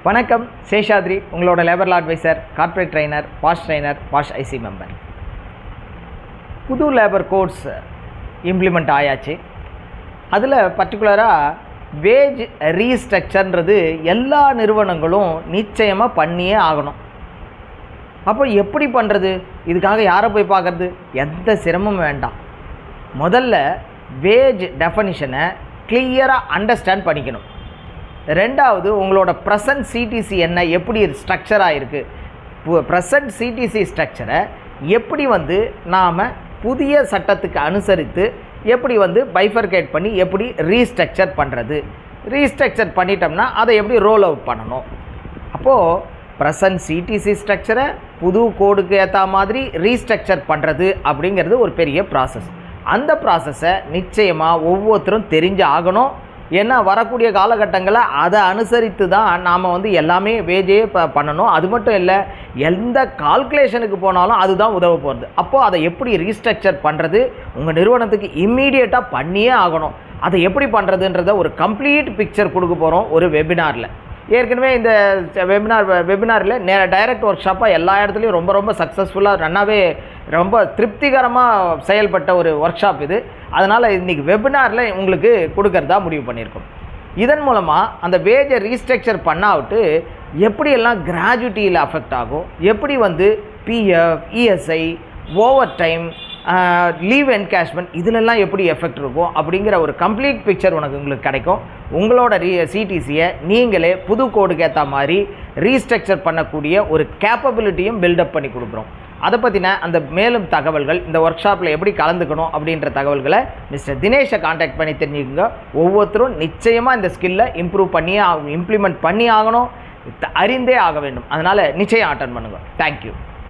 வணக்கம், சேஷாத்ரி உங்களோட labour law advisor, corporate trainer, POSH IC member. புது லேபர் கோட்ஸ் இம்ப்ளிமெண்ட் ஆயாச்சு. அதில் பர்டிகுலராக வேஜ் ரீஸ்ட்ரக்சர்ன்றது எல்லா நிறுவனங்களும் நிச்சயமாக பண்ணியே ஆகணும். அப்போ எப்படி பண்ணுறது? இதுக்காக யாரை போய் பார்க்குறது? எந்த சிரமமும் வேண்டாம். முதல்ல வேஜ் டெஃபனிஷனை கிளியராக அண்டர்ஸ்டாண்ட் பண்ணிக்கணும். ரெண்டாவது, உங்களோட ப்ரெசன்ட் சிடிசி என்ன, எப்படி ஸ்ட்ரக்சராக இருக்குது, ப்ரெசன்ட் சிடிசி ஸ்ட்ரக்சரை எப்படி நாம் புதிய சட்டத்துக்கு அனுசரித்து எப்படி பைஃபர்கேட் பண்ணி எப்படி ரீஸ்ட்ரக்சர் பண்ணுறது, ரீஸ்ட்ரக்சர் பண்ணிட்டோம்னா அதை எப்படி ரோல் அவுட் பண்ணணும். அப்போது ப்ரெசன்ட் சிடிசி ஸ்ட்ரக்சரை புது கோடுக்கு ஏற்ற மாதிரி ரீஸ்ட்ரக்சர் பண்ணுறது அப்படிங்கிறது ஒரு பெரிய ப்ராசஸ். அந்த ப்ராசஸை நிச்சயமாக ஒவ்வொருத்தரும் தெரிஞ்சு ஆகணும். ஏன்னா வரக்கூடிய காலகட்டங்களில் அதை அனுசரித்து தான் நாம் எல்லாமே வேஜே பண்ணணும். அது மட்டும் இல்லை, எந்த கால்குலேஷனுக்கு போனாலும் அதுதான் உதவ போகிறது. அப்போது அதை எப்படி ரீஸ்ட்ரக்சர் பண்ணுறது உங்கள் நிறுவனத்துக்கு இம்மீடியட்டாக பண்ணியே ஆகணும். அதை எப்படி பண்ணுறதுன்றத ஒரு பிக்சர் கொடுக்க போகிறோம் ஒரு வெபினாரில். ஏற்கனவே இந்த வெபினாரில் டைரக்ட் ஒர்க் ஷாப்பாக எல்லா இடத்துலையும் ரொம்ப சக்ஸஸ்ஃபுல்லாக நல்லாவே ரொம்ப திருப்திகரமாக செயல்பட்ட ஒரு ஒர்க் ஷாப் இது. அதனால் இன்றைக்கி வெபினாரில் உங்களுக்கு கொடுக்கறதா முடிவு பண்ணியிருக்கோம். இதன் மூலமாக அந்த வேஜை ரீஸ்ட்ரக்சர் பண்ணாவிட்டு எப்படியெல்லாம் கிராஜுவிட்டியில் அஃபெக்ட் ஆகும், எப்படி PF, ESI, over time, leave encashment இதிலெல்லாம் எப்படி எஃபெக்ட் இருக்கும் அப்படிங்கிற ஒரு கம்ப்ளீட் பிக்சர் உங்களுக்கு கிடைக்கும். உங்களோட சிடிசியை நீங்களே புது கோடுக்கு ஏற்ற மாதிரி ரீஸ்ட்ரக்சர் பண்ணக்கூடிய ஒரு கேப்பபிலிட்டியும் பில்டப் பண்ணி கொடுக்குறோம். அதை பற்றின அந்த மேலும் தகவல்கள், இந்த ஒர்க் ஷாப்பில் எப்படி கலந்துக்கணும் அப்படின்ற தகவல்களை மிஸ்டர் தினேஷை கான்டாக்ட் பண்ணி தெரிஞ்சுக்கோங்க. ஒவ்வொருத்தரும் நிச்சயமாக இந்த ஸ்கில்லை இம்ப்ளிமெண்ட் பண்ணி ஆகணும், அறிந்தே ஆக வேண்டும். அதனால் நிச்சயம் அட்டெண்ட் பண்ணுங்கள். தேங்க்யூ.